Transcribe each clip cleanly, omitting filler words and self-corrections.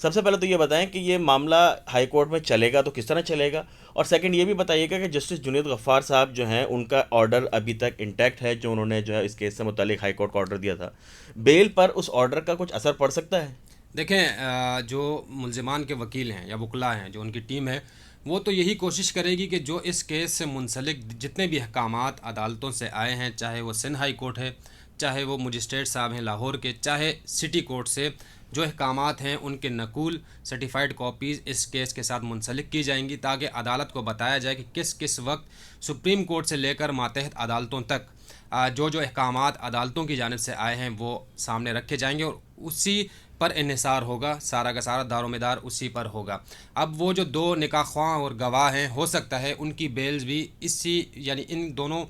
سب سے پہلے تو یہ بتائیں کہ یہ معاملہ ہائی کورٹ میں چلے گا تو کس طرح چلے گا، اور سیکنڈ یہ بھی بتائیے گا کہ جسٹس جنید غفار صاحب جو ہیں ان کا آرڈر ابھی تک انٹیکٹ ہے، جو انہوں نے جو ہے اس کیس سے متعلق ہائی کورٹ کا آرڈر دیا تھا، بیل پر اس آرڈر کا کچھ اثر پڑ سکتا ہے؟ دیکھیں جو ملزمان کے وکیل ہیں یا وکلاء ہیں، جو ان کی ٹیم ہے، وہ تو یہی کوشش کرے گی کہ جو اس کیس سے منسلک جتنے بھی احکامات عدالتوں سے آئے ہیں، چاہے وہ سندھ ہائی کورٹ ہے، چاہے وہ مجسٹریٹ صاحب ہیں لاہور کے، چاہے سٹی کورٹ سے جو احکامات ہیں ان کے نقول سرٹیفائڈ کاپیز اس کیس کے ساتھ منسلک کی جائیں گی، تاکہ عدالت کو بتایا جائے کہ کس کس وقت سپریم کورٹ سے لے کر ماتحت عدالتوں تک جو جو احکامات عدالتوں کی جانب سے آئے ہیں وہ سامنے رکھے جائیں گے، اور اسی پر انحصار ہوگا، سارا کا سارا دار و مدار اسی پر ہوگا۔ اب وہ جو دو نکاح خواں اور گواہ ہیں، ہو سکتا ہے ان کی بیلز بھی اسی، یعنی ان دونوں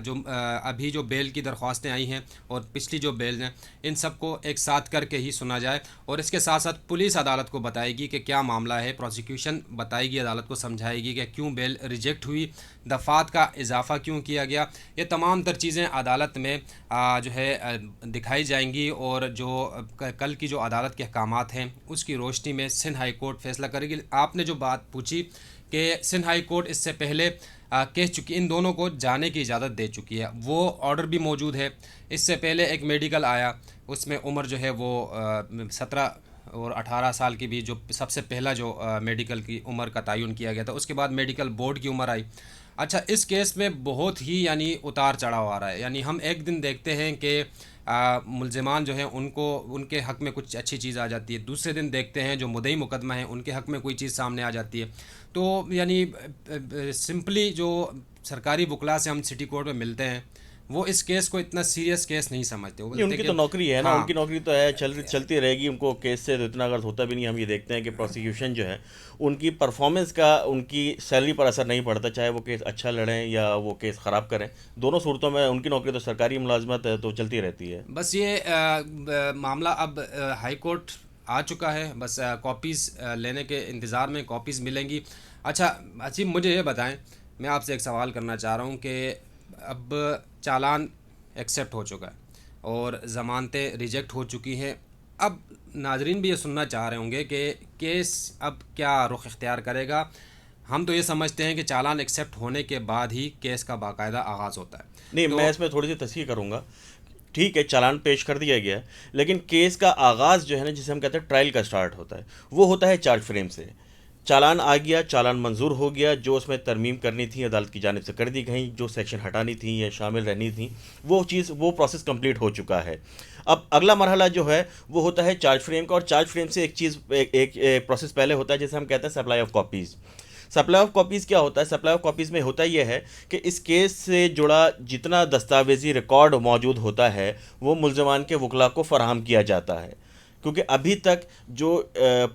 جو ابھی جو بیل کی درخواستیں آئی ہیں اور پچھلی جو بیلز ہیں، ان سب کو ایک ساتھ کر کے ہی سنا جائے، اور اس کے ساتھ ساتھ پولیس عدالت کو بتائے گی کہ کیا معاملہ ہے، پروسیکیوشن بتائے گی عدالت کو، سمجھائے گی کہ کیوں بیل ریجیکٹ ہوئی، دفعات کا اضافہ کیوں کیا گیا۔ یہ تمام تر چیزیں عدالت میں جو ہے دکھائی جائیں گی، اور جو کل کی جو عدالت کے احکامات ہیں اس کی روشنی میں سندھ ہائی کورٹ فیصلہ کرے گی۔ آپ نے جو بات پوچھی کہ سندھ ہائی کورٹ اس سے پہلے کہہ چکی، ان دونوں کو جانے کی اجازت دے چکی ہے، وہ آرڈر بھی موجود ہے۔ اس سے پہلے ایک میڈیکل آیا، اس میں عمر جو ہے وہ 17 اور 18 سال کی بھی، جو سب سے پہلا جو میڈیکل کی عمر کا تعین کیا گیا تھا، اس کے بعد میڈیکل بورڈ کی عمر آئی۔ اچھا، اس کیس میں بہت ہی یعنی اتار چڑھاؤ آ رہا ہے، یعنی ہم ایک دن دیکھتے ہیں کہ ملزمان جو ہیں ان کے حق میں کچھ اچھی چیز آ جاتی ہے، دوسرے دن دیکھتے ہیں جو مدعی مقدمہ ہیں ان کے حق میں کوئی چیز سامنے آ جاتی ہے۔ تو یعنی سمپلی جو سرکاری وکلاء سے ہم سٹی کورٹ میں ملتے ہیں، وہ اس کیس کو اتنا سیریس کیس نہیں سمجھتے، وہ نہیں، ان بولتے کی ہیں تو کہ نوکری ہے نا، ان ہاں کی نوکری تو ہے، چلتی رہے گی، ان کو کیس سے تو اتنا غرض ہوتا بھی نہیں۔ ہم یہ دیکھتے ہیں کہ پروسیکیوشن جو ہے ان کی پرفارمنس کا ان کی سیلری پر اثر نہیں پڑتا، چاہے وہ کیس اچھا لڑیں یا وہ کیس خراب کریں، دونوں صورتوں میں ان کی نوکری تو سرکاری ملازمت ہے تو چلتی رہتی ہے۔ بس یہ معاملہ اب ہائی کورٹ آ چکا ہے، بس کاپیز لینے کے انتظار میں، کاپیز ملیں گی۔ اچھا عظیم، مجھے یہ بتائیں، میں آپ سے ایک سوال کرنا چاہ رہا ہوں کہ اب چالان ایکسیپٹ ہو چکا ہے اور ضمانتیں ریجیکٹ ہو چکی ہیں، اب ناظرین بھی یہ سننا چاہ رہے ہوں گے کہ کیس اب کیا رخ اختیار کرے گا۔ ہم تو یہ سمجھتے ہیں کہ چالان ایکسیپٹ ہونے کے بعد ہی کیس کا باقاعدہ آغاز ہوتا ہے۔ نہیں، تو میں اس میں تھوڑی سی تصحیح کروں گا۔ ٹھیک ہے، چالان پیش کر دیا گیا ہے، لیکن کیس کا آغاز جو ہے نا، جسے ہم کہتے ہیں ٹرائل کا سٹارٹ ہوتا ہے، وہ ہوتا ہے چارج فریم سے۔ چالان آ گیا، چالان منظور ہو گیا، جو اس میں ترمیم کرنی تھی عدالت کی جانب سے کر دی گئیں، جو سیکشن ہٹانی تھیں یا شامل رہنی تھیں، وہ پروسیس کمپلیٹ ہو چکا ہے۔ اب اگلا مرحلہ جو ہے وہ ہوتا ہے چارج فریم کا، اور چارج فریم سے ایک پروسیس پہلے ہوتا ہے جسے ہم کہتے ہیں supply of copies. Supply of copies کیا ہوتا ہے؟ سپلائی آف کاپیز میں ہوتا یہ ہے کہ اس کیس سے جڑا جتنا دستاویزی ریکارڈ موجود ہوتا ہے وہ ملزمان کے وکلاء کو فراہم کیا جاتا ہے، کیونکہ ابھی تک جو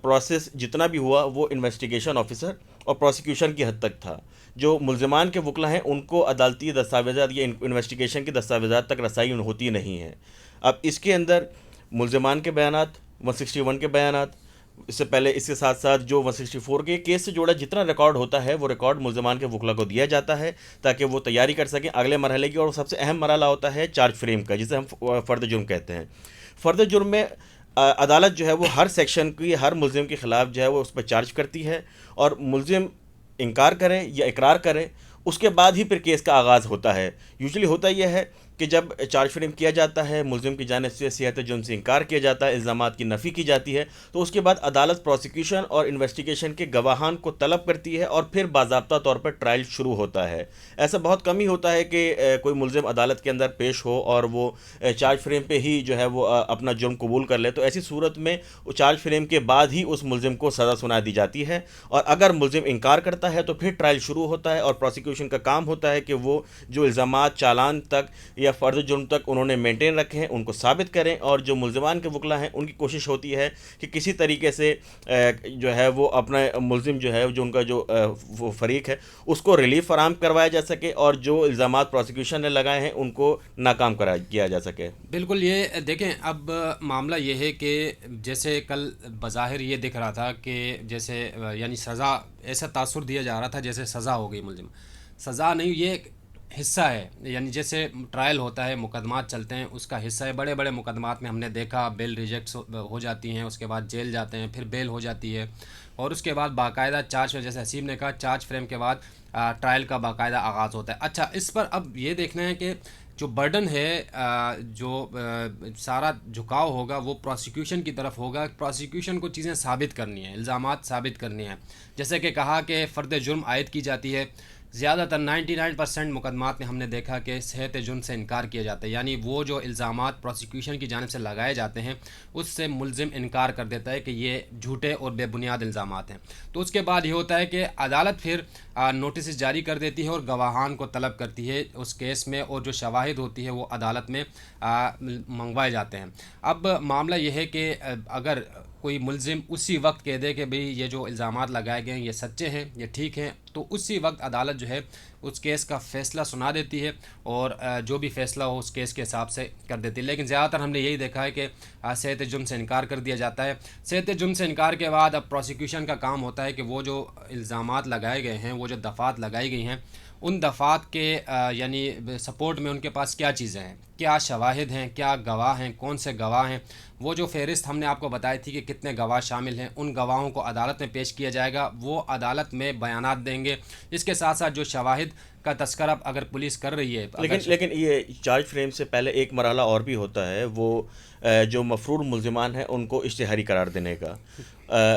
پروسیس جتنا بھی ہوا وہ انویسٹیگیشن آفیسر اور پروسیکیوشن کی حد تک تھا۔ جو ملزمان کے وکلاء ہیں ان کو عدالتی دستاویزات یا انویسٹیگیشن کی دستاویزات تک رسائی ہوتی نہیں ہے۔ اب اس کے اندر ملزمان کے بیانات، 161 کے بیانات، اس سے پہلے اس کے ساتھ ساتھ جو 164 کے کیس سے جوڑا جتنا ریکارڈ ہوتا ہے وہ ریکارڈ ملزمان کے وکلاء کو دیا جاتا ہے تاکہ وہ تیاری کر سکیں اگلے مرحلے کی، اور سب سے اہم مرحلہ ہوتا ہے چارج فریم کا، جسے ہم فرد جرم کہتے ہیں۔ فرد جرم میں عدالت جو ہے وہ ہر سیکشن کی ہر ملزم کے خلاف جو ہے وہ اس پہ چارج کرتی ہے، اور ملزم انکار کرے یا اقرار کرے اس کے بعد ہی پھر کیس کا آغاز ہوتا ہے۔ یوزلی ہوتا یہ ہے کہ جب چارج فریم کیا جاتا ہے، ملزم کی جانب سے صحت جرم سے انکار کیا جاتا ہے، الزامات کی نفی کی جاتی ہے، تو اس کے بعد عدالت پروسیکیوشن اور انویسٹیگیشن کے گواہان کو طلب کرتی ہے اور پھر باضابطہ طور پر ٹرائل شروع ہوتا ہے۔ ایسا بہت کم ہی ہوتا ہے کہ کوئی ملزم عدالت کے اندر پیش ہو اور وہ چارج فریم پہ ہی جو ہے وہ اپنا جرم قبول کر لے، تو ایسی صورت میں چارج فریم کے بعد ہی اس ملزم کو سزا سنا دی جاتی ہے، اور اگر ملزم انکار کرتا ہے تو پھر ٹرائل شروع ہوتا ہے، اور پروسیکیوشن کا کام ہوتا ہے کہ وہ جو الزامات چالان تک یا فرد جرم تک انہوں نے مینٹین رکھے ہیں ان کو ثابت کریں، اور جو ملزمان کے وکلاء ہیں ان کی کوشش ہوتی ہے کہ کسی طریقے سے جو ہے وہ اپنا ملزم جو ہے جو ان کا جو وہ فریق ہے اس کو ریلیف فراہم کروایا جا سکے، اور جو الزامات پروسیکیوشن نے لگائے ہیں ان کو ناکام کیا جا سکے۔ بالکل، یہ دیکھیں اب معاملہ یہ ہے کہ جیسے کل بظاہر یہ دکھ رہا تھا کہ جیسے یعنی سزا، ایسا تاثر دیا جا رہا تھا جیسے سزا ہو گئی، ملزم سزا نہیں، یہ حصہ ہے، یعنی جیسے ٹرائل ہوتا ہے، مقدمات چلتے ہیں، اس کا حصہ ہے. بڑے بڑے مقدمات میں ہم نے دیکھا بیل ریجیکٹس ہو جاتی ہیں، اس کے بعد جیل جاتے ہیں، پھر بیل ہو جاتی ہے، اور اس کے بعد باقاعدہ چارج، جیسے حسیب نے کہا چارج فریم کے بعد ٹرائل کا باقاعدہ آغاز ہوتا ہے. اچھا، اس پر اب یہ دیکھنا ہے کہ جو برڈن ہے، جو سارا جھکاؤ ہوگا وہ پروسیکیوشن کی طرف ہوگا. پروسیکیوشن کو چیزیں ثابت کرنی ہیں، الزامات ثابت کرنی ہیں. جیسے کہ کہا کہ فرد جرم عائد کی جاتی ہے. زیادہ تر 99% مقدمات میں ہم نے دیکھا کہ صحت جرم سے انکار کیا جاتا ہے، یعنی وہ جو الزامات پروسیکیوشن کی جانب سے لگائے جاتے ہیں اس سے ملزم انکار کر دیتا ہے کہ یہ جھوٹے اور بے بنیاد الزامات ہیں. تو اس کے بعد یہ ہوتا ہے کہ عدالت پھر نوٹسز جاری کر دیتی ہے اور گواہان کو طلب کرتی ہے اس کیس میں، اور جو شواہد ہوتی ہے وہ عدالت میں منگوائے جاتے ہیں. اب معاملہ یہ ہے کہ اگر کوئی ملزم اسی وقت کہہ دے کہ بھئی یہ جو الزامات لگائے گئے ہیں یہ سچے ہیں، یہ ٹھیک ہیں، تو اسی وقت عدالت جو ہے اس کیس کا فیصلہ سنا دیتی ہے، اور جو بھی فیصلہ ہو اس کیس کے حساب سے کر دیتی ہے. لیکن زیادہ تر ہم نے یہی دیکھا ہے کہ صحت جرم سے انکار کر دیا جاتا ہے. صحت جرم سے انکار کے بعد اب پروسیکیوشن کا کام ہوتا ہے کہ وہ جو الزامات لگائے گئے ہیں، وہ جو دفعات لگائی گئی ہیں، ان دفعات کے یعنی سپورٹ میں ان کے پاس کیا چیزیں ہیں، کیا شواہد ہیں، کیا گواہ ہیں، کون سے گواہ ہیں. وہ جو فہرست ہم نے آپ کو بتائی تھی کہ کتنے گواہ شامل ہیں، ان گواہوں کو عدالت میں پیش کیا جائے گا، وہ عدالت میں بیانات دیں گے. اس کے ساتھ ساتھ جو شواہد کا تذکرہ اگر پولیس کر رہی ہے، لیکن یہ چارج فریم سے پہلے ایک مرحلہ اور بھی ہوتا ہے، وہ جو مفرور ملزمان ہیں ان کو اشتہاری قرار دینے کا.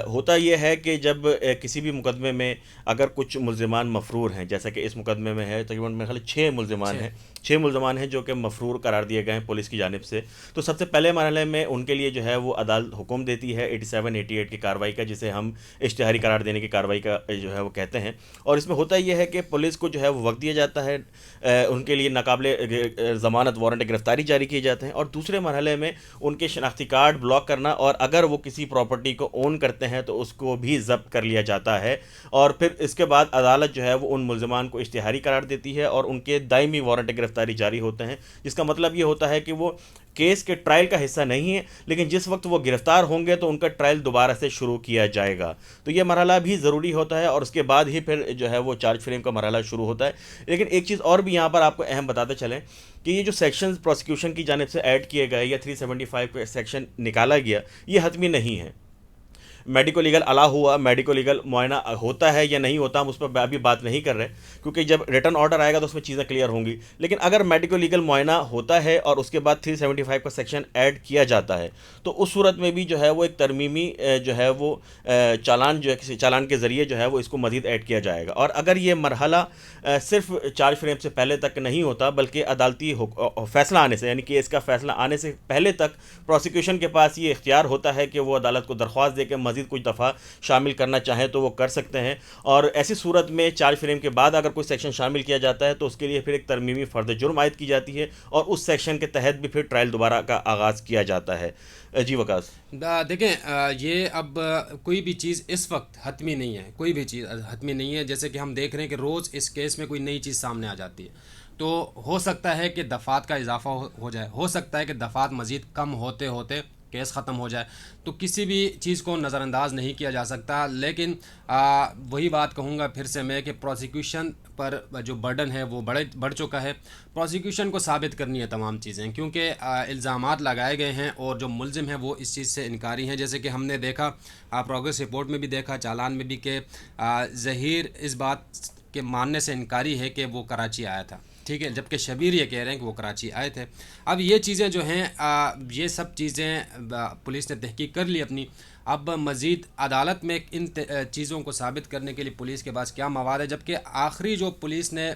ہوتا یہ ہے کہ جب کسی بھی مقدمے میں اگر کچھ ملزمان مفرور ہیں، جیسا کہ اس مقدمے میں ہے تقریباً میرے خیال 6 ملزمان ہیں جو کہ مفرور قرار دیے گئے ہیں پولیس کی جانب سے. تو سب سے پہلے مرحلے میں ان کے لیے جو ہے وہ عدالت حکم دیتی ہے 87-88 کی کارروائی کا، جسے ہم اشتہاری قرار دینے کی کارروائی کا جو ہے وہ کہتے ہیں. اور اس میں ہوتا یہ ہے کہ پولیس کو جو ہے وہ وقت دیا جاتا ہے، ان کے لیے ناقابل ضمانت وارنٹ گرفتاری جاری کیے جاتے ہیں، اور دوسرے مرحلے میں ان کے شناختی کارڈ بلاک کرنا، اور اگر وہ کسی پراپرٹی کو اون کرتے ہیں تو اس کو بھی ضبط کر لیا جاتا ہے. اور پھر اس کے بعد عدالت جو ہے وہ ان ملزمان کو اشتہاری قرار دیتی ہے اور ان کے دائمی وارنٹ گرفتاری جاری ہوتے ہیں، جس کا مطلب یہ ہوتا ہے کہ وہ کیس کے ٹرائل کا حصہ نہیں ہے، لیکن جس وقت وہ گرفتار ہوں گے تو ان کا ٹرائل دوبارہ سے شروع کیا جائے گا. تو یہ مرحلہ بھی ضروری ہوتا ہے، اور اس کے بعد ہی پھر جو ہے وہ چارج فریم کا مرحلہ شروع ہوتا ہے. لیکن ایک چیز اور بھی یہاں پر آپ کو اہم بتاتے چلیں کہ یہ جو سیکشنز پروسیکیوشن کی جانب سے ایڈ کیے گئے یا 375 کا سیکشن نکالا گیا، یہ حتمی نہیں ہے. میڈیکو لیگل الا ہوا، میڈیکو لیگل معائنہ ہوتا ہے یا نہیں ہوتا، ہم اس پر ابھی بات نہیں کر رہے، کیونکہ جب ریٹرن آرڈر آئے گا تو اس میں چیزیں کلیئر ہوں گی. لیکن اگر میڈیکو لیگل معائنہ ہوتا ہے اور اس کے بعد 375 کا سیکشن ایڈ کیا جاتا ہے، تو اس صورت میں بھی جو ہے وہ ایک ترمیمی جو ہے وہ چالان جو ہے کسی چالان کے ذریعے جو ہے وہ اس کو مزید ایڈ کیا جائے گا. اور اگر یہ مرحلہ صرف چارج فریم سے پہلے تک نہیں ہوتا، بلکہ عدالتی فیصلہ آنے سے، یعنی کہ اس کا فیصلہ آنے سے پہلے تک پروسیکیوشن کے پاس یہ اختیار ہوتا ہے کہ وہ عدالت کو درخواست دے کے مزید کچھ دفعہ شامل کرنا چاہیں تو وہ کر سکتے ہیں. اور ایسی صورت میں چارج فریم کے بعد اگر کوئی سیکشن شامل کیا جاتا ہے تو اس کے لیے پھر ایک ترمیمی فرد جرم عائد کی جاتی ہے، اور اس سیکشن کے تحت بھی پھر ٹرائل دوبارہ کا آغاز کیا جاتا ہے. جی وکاس. دیکھیں، یہ اب کوئی بھی چیز اس وقت حتمی نہیں ہے، کوئی بھی چیز حتمی نہیں ہے. جیسے کہ ہم دیکھ رہے ہیں کہ روز اس کیس میں کوئی نئی چیز سامنے آ جاتی ہے، تو ہو سکتا ہے کہ دفعات کا اضافہ ہو جائے، ہو سکتا ہے کہ دفعات مزید کم ہوتے ہوتے کیس ختم ہو جائے. تو کسی بھی چیز کو نظر انداز نہیں کیا جا سکتا. لیکن وہی بات کہوں گا پھر سے میں کہ پروسیکیوشن پر جو برڈن ہے وہ بڑھ چکا ہے. پروسیکیوشن کو ثابت کرنی ہے تمام چیزیں، کیونکہ الزامات لگائے گئے ہیں اور جو ملزم ہیں وہ اس چیز سے انکاری ہیں. جیسے کہ ہم نے دیکھا پروگریس رپورٹ میں بھی دیکھا، چالان میں بھی، کہ ظہیر اس بات کے ماننے سے انکاری ہے کہ وہ کراچی آیا تھا، ٹھیک ہے، جبکہ شبیر یہ کہہ رہے ہیں کہ وہ کراچی آئے تھے. اب یہ چیزیں جو ہیں، یہ سب چیزیں پولیس نے تحقیق کر لی اپنی. اب مزید عدالت میں ان چیزوں کو ثابت کرنے کے لیے پولیس کے پاس کیا مواد ہے، جبکہ آخری جو پولیس نے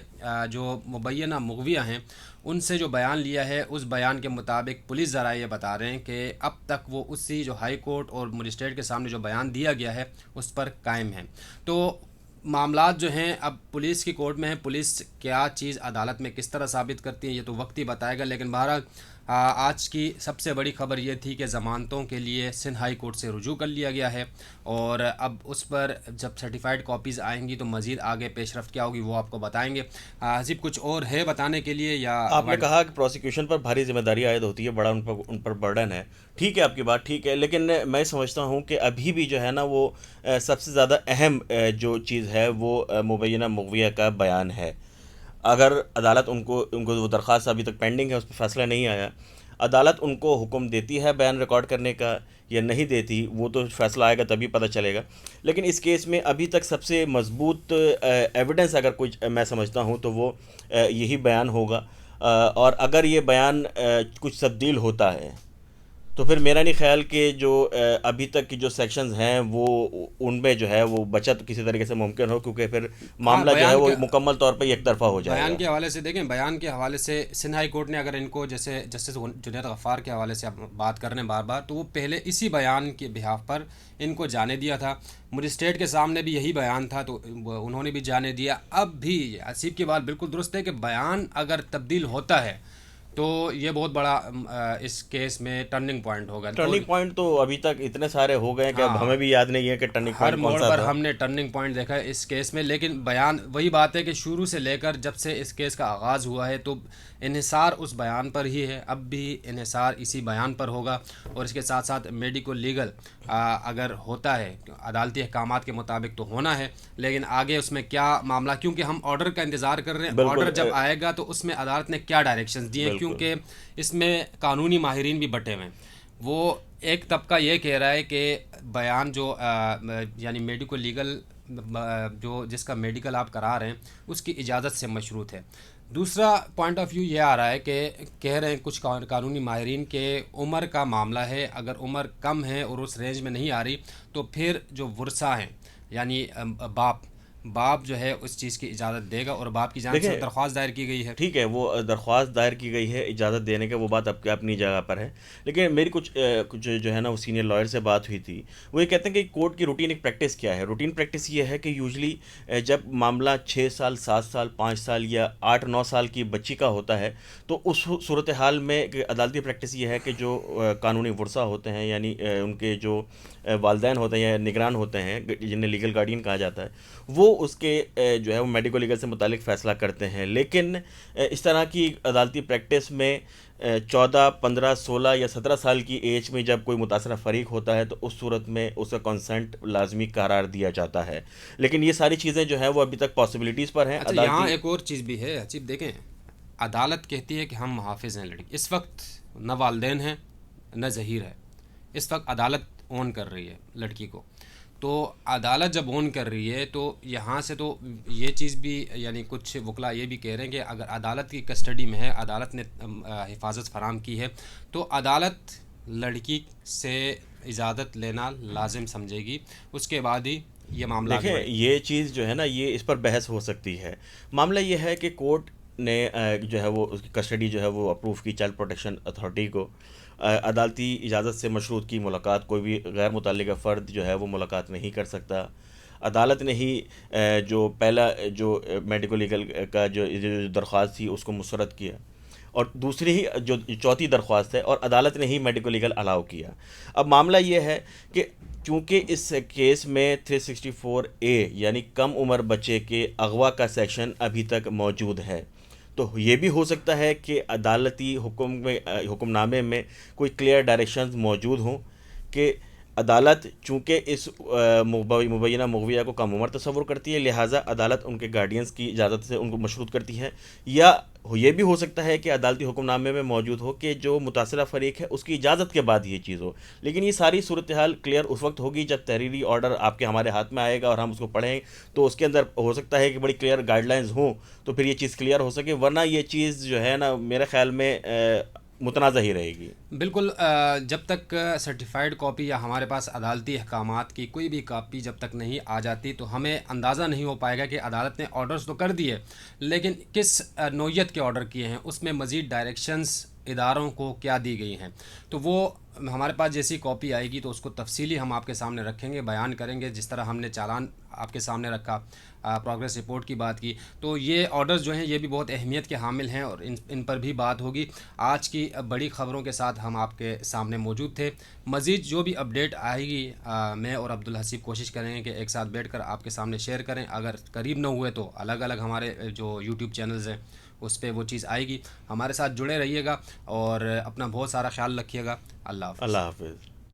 جو مبینہ مغویہ ہیں ان سے جو بیان لیا ہے، اس بیان کے مطابق پولیس ذرائع یہ بتا رہے ہیں کہ اب تک وہ اسی جو ہائی کورٹ اور مجسٹریٹ کے سامنے جو بیان دیا گیا ہے اس پر قائم ہیں. تو معاملات جو ہیں اب پولیس کی کورٹ میں ہیں، پولیس کیا چیز عدالت میں کس طرح ثابت کرتی ہے یہ تو وقت ہی بتائے گا. لیکن بہرحال آج کی سب سے بڑی خبر یہ تھی کہ ضمانتوں کے لیے سندھ ہائی کورٹ سے رجوع کر لیا گیا ہے، اور اب اس پر جب سرٹیفائڈ کاپیز آئیں گی تو مزید آگے پیش رفت کیا ہوگی وہ آپ کو بتائیں گے. حسیب کچھ اور ہے بتانے کے لیے یا آپ نے کہا کہ پروسیکیوشن پر بھاری ذمہ داری عائد ہوتی ہے، بڑا ان پر برڈن ہے. ٹھیک ہے، آپ کی بات ٹھیک ہے، لیکن میں سمجھتا ہوں کہ ابھی بھی جو ہے نا وہ سب سے زیادہ اہم جو چیز ہے وہ مبینہ مغویہ کا بیان ہے. اگر عدالت ان کو وہ درخواست ابھی تک پینڈنگ ہے، اس پہ فیصلہ نہیں آیا، عدالت ان کو حکم دیتی ہے بیان ریکارڈ کرنے کا یا نہیں دیتی، وہ تو فیصلہ آئے گا تبھی پتہ چلے گا. لیکن اس کیس میں ابھی تک سب سے مضبوط ایویڈنس اگر کچھ میں سمجھتا ہوں تو وہ یہی بیان ہوگا. اور اگر یہ بیان کچھ تبدیل ہوتا ہے تو پھر میرا نہیں خیال کہ جو ابھی تک کی جو سیکشنز ہیں وہ ان میں جو ہے وہ بچت کسی طریقے سے ممکن ہو، کیونکہ پھر ہاں، معاملہ جو ہے بیان وہ کے مکمل طور پہ یک طرفہ ہو جائے بیان گا. کے حوالے سے دیکھیں، بیان کے حوالے سے سندھ ہائی کورٹ نے اگر ان کو جیسے جسٹس جنید غفار کے حوالے سے آپ بات کر رہے ہیں بار بار، تو وہ پہلے اسی بیان کے بحاف پر ان کو جانے دیا تھا. مجسٹریٹ کے سامنے بھی یہی بیان تھا تو انہوں نے بھی جانے دیا. اب بھی حسیب کی بات بالکل درست ہے کہ بیان اگر تبدیل ہوتا ہے تو یہ بہت بڑا اس کیس میں ٹرننگ پوائنٹ ہوگا. اور ٹرننگ پوائنٹ تو ابھی تک اتنے سارے ہو گئے ہیں کہ اب ہاں، ہمیں بھی یاد نہیں ہے کہ ٹرننگ ہر پوائنٹ کون موڑ سا پر تھا. ہم نے ٹرننگ پوائنٹ دیکھا ہے اس کیس میں. لیکن بیان وہی بات ہے کہ شروع سے لے کر جب سے اس کیس کا آغاز ہوا ہے تو انحصار اس بیان پر ہی ہے. اب بھی انحصار اسی بیان پر ہوگا. اور اس کے ساتھ ساتھ میڈیکو لیگل اگر ہوتا ہے عدالتی احکامات کے مطابق تو ہونا ہے، لیکن آگے اس میں کیا معاملہ، کیونکہ ہم آرڈر کا انتظار کر رہے ہیں. بالکل آرڈر جب آئے گا تو اس میں عدالت نے کیا ڈائریکشنز دیے ہیں، بالکل کیونکہ اس میں قانونی ماہرین بھی بٹے ہوئے ہیں. وہ ایک طبقہ یہ کہہ رہا ہے کہ بیان جو یعنی میڈیکو لیگل جو جس کا میڈیکل آپ کرا رہے ہیں اس کی اجازت سے مشروط ہے. دوسرا پوائنٹ آف ویو یہ آ رہا ہے کہ کہہ رہے ہیں کچھ قانونی ماہرین کہ عمر کا معاملہ ہے، اگر عمر کم ہے اور اس رینج میں نہیں آ رہی تو پھر جو ورثہ ہیں یعنی باپ جو ہے اس چیز کی اجازت دے گا. اور باپ کی جانب سے دیکھیں، درخواست دائر کی گئی ہے. ٹھیک ہے، وہ درخواست دائر کی گئی ہے اجازت دینے کے، وہ بات اپنی جگہ پر ہے. لیکن میری کچھ جو ہے نا وہ سینئر لائر سے بات ہوئی تھی، وہ یہ کہتے ہیں کہ کورٹ کی روٹین ایک پریکٹس کیا ہے. روٹین پریکٹس یہ ہے کہ یوزلی جب معاملہ 6 سال 7 سال 5 سال یا 8 9 سال کی بچی کا ہوتا ہے تو اس صورتحال میں عدالتی پریکٹس یہ ہے کہ جو قانونی ورثہ ہوتے ہیں، یعنی ان کے جو والدین ہوتے ہیں یا نگران ہوتے ہیں جنہیں لیگل گارڈین کہا جاتا ہے، وہ اس کے جو ہے وہ میڈیکو لیگل سے متعلق فیصلہ کرتے ہیں. لیکن اس طرح کی عدالتی پریکٹس میں 14 15 16 یا 17 سال کی ایج میں جب کوئی متاثرہ فریق ہوتا ہے تو اس صورت میں اس کا کنسنٹ لازمی قرار دیا جاتا ہے. لیکن یہ ساری چیزیں جو ہیں وہ ابھی تک پاسبلٹیز پر ہیں. اچھا، یہاں ایک اور چیز بھی ہے عجیب. دیکھیں، عدالت کہتی ہے کہ ہم محافظ ہیں لڑکی. اس وقت نہ والدین ہیں نہ ظہیر ہے. اس وقت عدالت اون کر رہی ہے لڑکی کو. تو عدالت جب اون کر رہی ہے تو یہاں سے تو یہ چیز بھی یعنی کچھ وکلا یہ بھی کہہ رہے ہیں کہ اگر عدالت کی کسٹڈی میں ہے، عدالت نے حفاظت فراہم کی ہے، تو عدالت لڑکی سے اجازت لینا لازم سمجھے گی. اس کے بعد ہی یہ معاملہ آگے دیکھیں، بڑھے. یہ چیز جو ہے نا یہ اس پر بحث ہو سکتی ہے. معاملہ یہ ہے کہ کورٹ نے جو ہے وہ اس کی کسٹڈی جو ہے وہ اپروو کی چائلڈ پروٹیکشن اتھارٹی کو. عدالتی اجازت سے مشروط کی ملاقات کوئی بھی غیر متعلقہ فرد جو ہے وہ ملاقات نہیں کر سکتا. عدالت نے ہی جو پہلا جو میڈیکو لیگل کا جو درخواست تھی اس کو مسترد کیا، اور دوسری ہی جو چوتھی درخواست ہے اور عدالت نے ہی میڈیکو لیگل الاؤ کیا. اب معاملہ یہ ہے کہ چونکہ اس کیس میں 364A یعنی کم عمر بچے کے اغوا کا سیکشن ابھی تک موجود ہے، تو یہ بھی ہو سکتا ہے کہ عدالتی حکم نامے میں کوئی کلیئر ڈائریکشنز موجود ہوں کہ عدالت چونکہ اس مبینہ مغویہ کو کم عمر تصور کرتی ہے، لہٰذا عدالت ان کے گارڈینز کی اجازت سے ان کو مشروط کرتی ہے. یا یہ بھی ہو سکتا ہے کہ عدالتی حکم نامے میں موجود ہو کہ جو متاثرہ فریق ہے اس کی اجازت کے بعد یہ چیز ہو. لیکن یہ ساری صورتحال کلیئر اس وقت ہوگی جب تحریری آرڈر آپ کے ہمارے ہاتھ میں آئے گا اور ہم اس کو پڑھیں تو اس کے اندر ہو سکتا ہے کہ بڑی کلیئر گائیڈ لائنز ہوں تو پھر یہ چیز کلیئر ہو سکے. ورنہ یہ چیز جو ہے نا میرے خیال میں متنازع ہی رہے گی. بالکل. جب تک سرٹیفائیڈ کاپی یا ہمارے پاس عدالتی احکامات کی کوئی بھی کاپی جب تک نہیں آ جاتی تو ہمیں اندازہ نہیں ہو پائے گا کہ عدالت نے آرڈرز تو کر دیے لیکن کس نوعیت کے آرڈر کیے ہیں، اس میں مزید ڈائریکشنز اداروں کو کیا دی گئی ہیں. تو وہ ہمارے پاس جیسی کاپی آئے گی تو اس کو تفصیلی ہم آپ کے سامنے رکھیں گے، بیان کریں گے. جس طرح ہم نے چالان آپ کے سامنے رکھا، پروگریس رپورٹ کی بات کی، تو یہ آرڈرز جو ہیں یہ بھی بہت اہمیت کے حامل ہیں اور ان پر بھی بات ہوگی. آج کی بڑی خبروں کے ساتھ ہم آپ کے سامنے موجود تھے. مزید جو بھی اپڈیٹ آئے گی میں اور عبدالحسیب کوشش کریں گے کہ ایک ساتھ بیٹھ کر آپ کے سامنے شیئر کریں. اگر قریب نہ ہوئے تو الگ الگ ہمارے جو یوٹیوب چینلز ہیں اس پہ وہ چیز آئے گی. ہمارے ساتھ جڑے رہیے گا اور اپنا بہت سارا خیال رکھیے گا. اللہ حافظ. اللہ حافظ.